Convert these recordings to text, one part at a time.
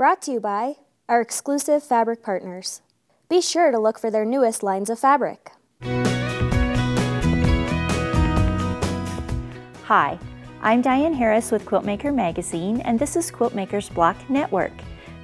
Brought to you by our exclusive fabric partners. Be sure to look for their newest lines of fabric. Hi, I'm Diane Harris with Quiltmaker Magazine, and this is Quiltmaker's Block Network.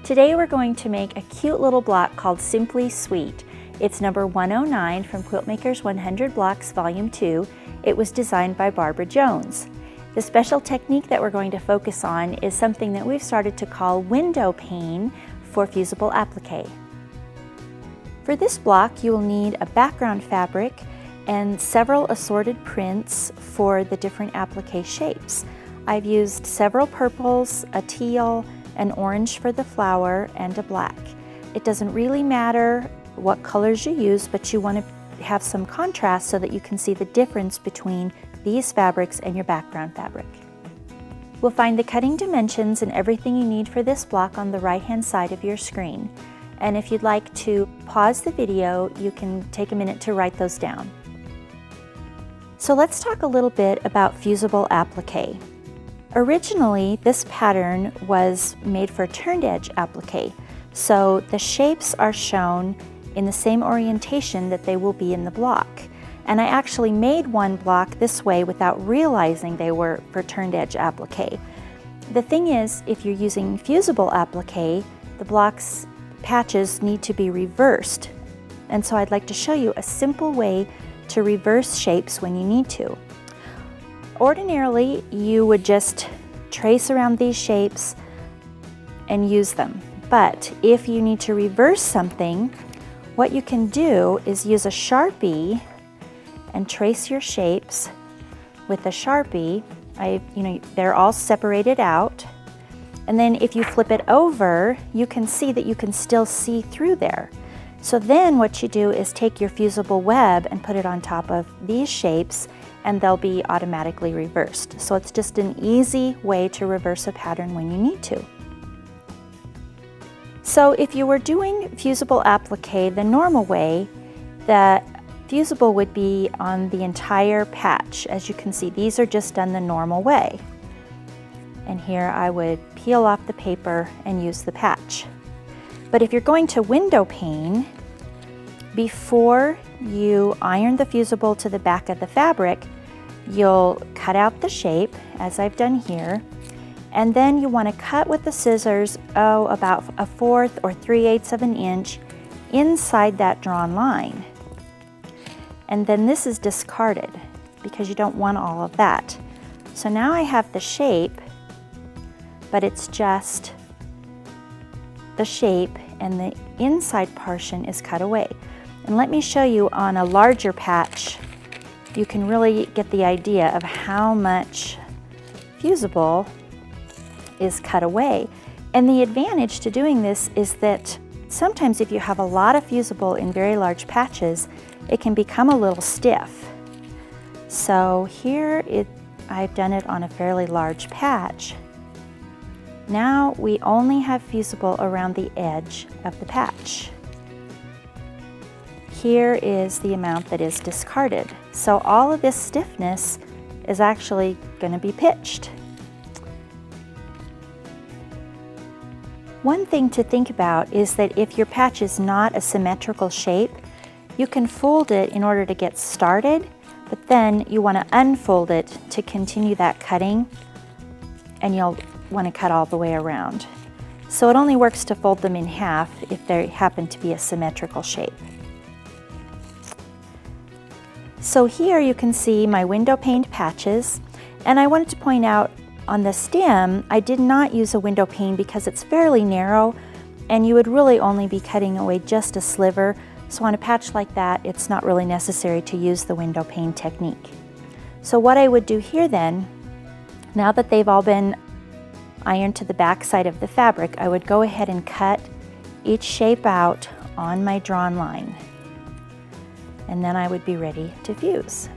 Today we're going to make a cute little block called Simply Sweet. It's number 109 from Quiltmaker's 100 Blocks Volume 2. It was designed by Barbara Jones. The special technique that we're going to focus on is something that we've started to call window pane for Fusible applique. For this block, you will need a background fabric and several assorted prints for the different applique shapes. I've used several purples, a teal, an orange for the flower, and a black. It doesn't really matter what colors you use, but you want to have some contrast so that you can see the difference between these fabrics and your background fabric. We'll find the cutting dimensions and everything you need for this block on the right-hand side of your screen. And if you'd like to pause the video, you can take a minute to write those down. So let's talk a little bit about Fusible applique. Originally, this pattern was made for turned edge applique, so the shapes are shown in the same orientation that they will be in the block. And I actually made one block this way without realizing they were for turned edge applique. The thing is, if you're using Fusible applique, the block's patches need to be reversed. And so I'd like to show you a simple way to reverse shapes when you need to. Ordinarily, you would just trace around these shapes and use them. But if you need to reverse something, what you can do is use a Sharpie and trace your shapes with a Sharpie. They're all separated out. And then if you flip it over, you can see that you can still see through there. So then what you do is take your fusible web and put it on top of these shapes, and they'll be automatically reversed. So it's just an easy way to reverse a pattern when you need to. So if you were doing Fusible applique the normal way, the Fusible would be on the entire patch. As you can see, these are just done the normal way. And here I would peel off the paper and use the patch. But if you're going to window pane, before you iron the Fusible to the back of the fabric, you'll cut out the shape, as I've done here, and then you want to cut with the scissors, about 1/4 or 3/8 of an inch inside that drawn line. And then this is discarded because you don't want all of that. So now I have the shape, but it's just the shape and the inside portion is cut away. And let me show you on a larger patch, you can really get the idea of how much Fusible is cut away. And the advantage to doing this is that sometimes if you have a lot of Fusible in very large patches, it can become a little stiff. So here I've done it on a fairly large patch. Now we only have Fusible around the edge of the patch. Here is the amount that is discarded. So all of this stiffness is actually going to be pitched. One thing to think about is that if your patch is not a symmetrical shape, you can fold it in order to get started, but then you want to unfold it to continue that cutting, and you'll want to cut all the way around. So it only works to fold them in half if they happen to be a symmetrical shape. So here you can see my window paned patches, and I wanted to point out on the stem, I did not use a window pane because it's fairly narrow and you would really only be cutting away just a sliver. So on a patch like that, it's not really necessary to use the window pane technique. So what I would do here then, now that they've all been ironed to the back side of the fabric, I would go ahead and cut each shape out on my drawn line. And then I would be ready to fuse.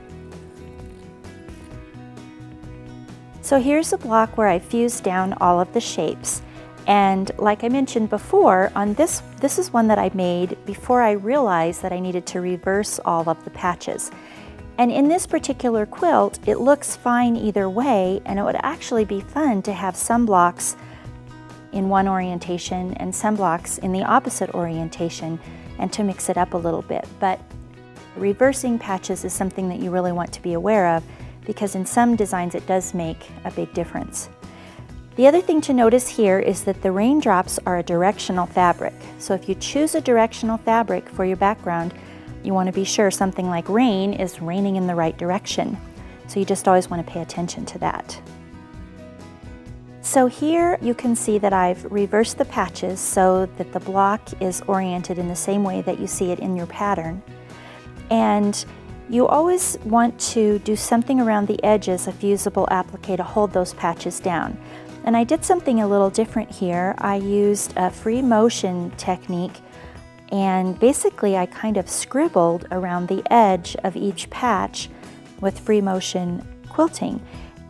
So here's a block where I fused down all of the shapes. And like I mentioned before, on this is one that I made before I realized that I needed to reverse all of the patches. And in this particular quilt, it looks fine either way, and it would actually be fun to have some blocks in one orientation and some blocks in the opposite orientation, and to mix it up a little bit. But reversing patches is something that you really want to be aware of, because in some designs it does make a big difference. The other thing to notice here is that the raindrops are a directional fabric. So if you choose a directional fabric for your background, you want to be sure something like rain is raining in the right direction. So you just always want to pay attention to that. So here you can see that I've reversed the patches so that the block is oriented in the same way that you see it in your pattern. And you always want to do something around the edges of Fusible applique to hold those patches down. And I did something a little different here. I used a free motion technique, and basically I kind of scribbled around the edge of each patch with free motion quilting.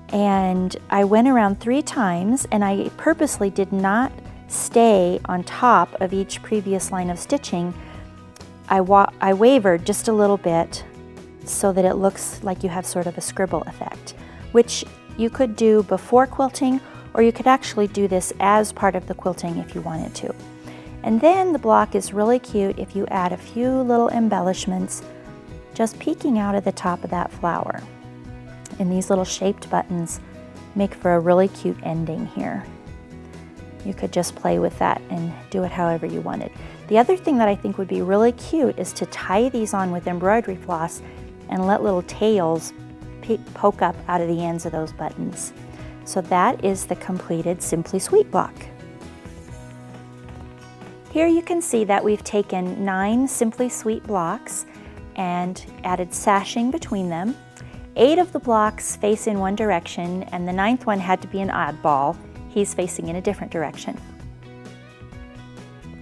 And I went around 3 times, and I purposely did not stay on top of each previous line of stitching. I wavered just a little bit so that it looks like you have sort of a scribble effect, which you could do before quilting, or you could actually do this as part of the quilting if you wanted to. And then the block is really cute if you add a few little embellishments just peeking out of the top of that flower. And these little shaped buttons make for a really cute ending here. You could just play with that and do it however you wanted. The other thing that I think would be really cute is to tie these on with embroidery floss and let little tails poke up out of the ends of those buttons. So that is the completed Simply Sweet block. Here you can see that we've taken 9 Simply Sweet blocks and added sashing between them. 8 of the blocks face in one direction, and the 9th one had to be an oddball. He's facing in a different direction.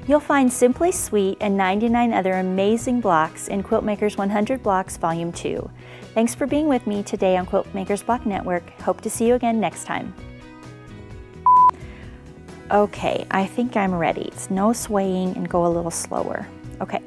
You'll find Simply Sweet and 99 other amazing blocks in Quiltmaker's 100 Blocks Volume 2. Thanks for being with me today on Quiltmaker's Block Network. Hope to see you again next time. Okay, I think I'm ready. It's no swaying and go a little slower. Okay.